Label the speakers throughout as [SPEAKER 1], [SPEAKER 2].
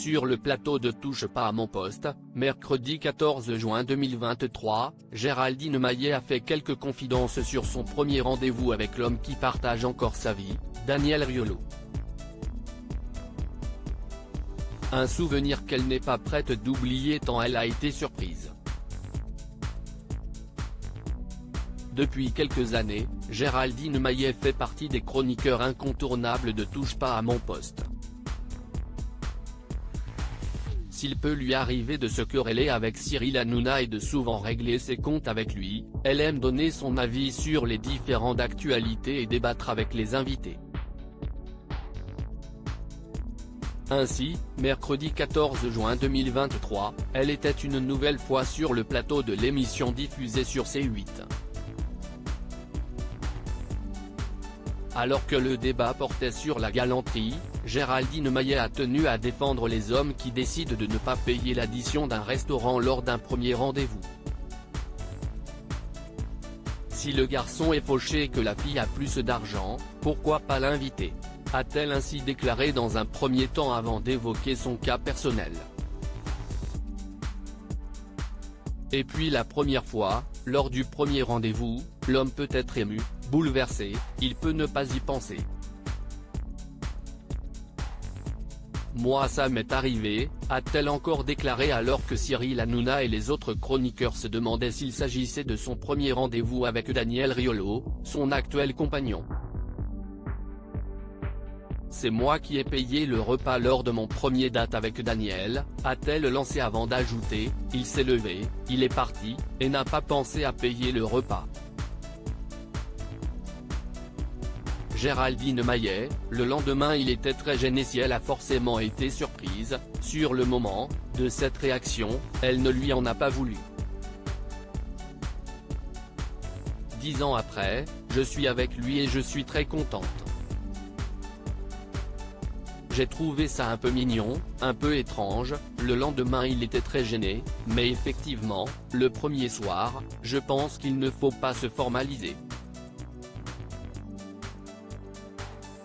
[SPEAKER 1] Sur le plateau de Touche pas à mon poste, mercredi 14 juin 2023, Géraldine Maillet a fait quelques confidences sur son premier rendez-vous avec l'homme qui partage encore sa vie, Daniel Riolo. Un souvenir qu'elle n'est pas prête d'oublier tant elle a été surprise. Depuis quelques années, Géraldine Maillet fait partie des chroniqueurs incontournables de Touche pas à mon poste. S'il peut lui arriver de se quereller avec Cyril Hanouna et de souvent régler ses comptes avec lui, elle aime donner son avis sur les différends d'actualité et débattre avec les invités. Ainsi, mercredi 14 juin 2023, elle était une nouvelle fois sur le plateau de l'émission diffusée sur C8. Alors que le débat portait sur la galanterie, Géraldine Maillet a tenu à défendre les hommes qui décident de ne pas payer l'addition d'un restaurant lors d'un premier rendez-vous. Si le garçon est fauché et que la fille a plus d'argent, pourquoi pas l'inviter ? A-t-elle ainsi déclaré dans un premier temps avant d'évoquer son cas personnel. Et puis la première fois, lors du premier rendez-vous, l'homme peut être ému, bouleversé, il peut ne pas y penser. Moi ça m'est arrivé, a-t-elle encore déclaré alors que Cyril Hanouna et les autres chroniqueurs se demandaient s'il s'agissait de son premier rendez-vous avec Daniel Riolo, son actuel compagnon. C'est moi qui ai payé le repas lors de mon premier date avec Daniel, a-t-elle lancé avant d'ajouter, il s'est levé, il est parti, et n'a pas pensé à payer le repas. Géraldine Maillet, le lendemain il était très gêné si elle a forcément été surprise, sur le moment, de cette réaction, elle ne lui en a pas voulu. 10 ans après, je suis avec lui et je suis très contente. J'ai trouvé ça un peu mignon, un peu étrange, le lendemain il était très gêné, mais effectivement, le premier soir, je pense qu'il ne faut pas se formaliser.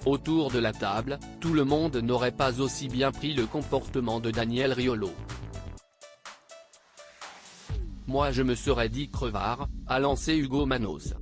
[SPEAKER 1] Autour de la table, tout le monde n'aurait pas aussi bien pris le comportement de Daniel Riolo. Moi je me serais dit crevard, a lancé Hugo Manos.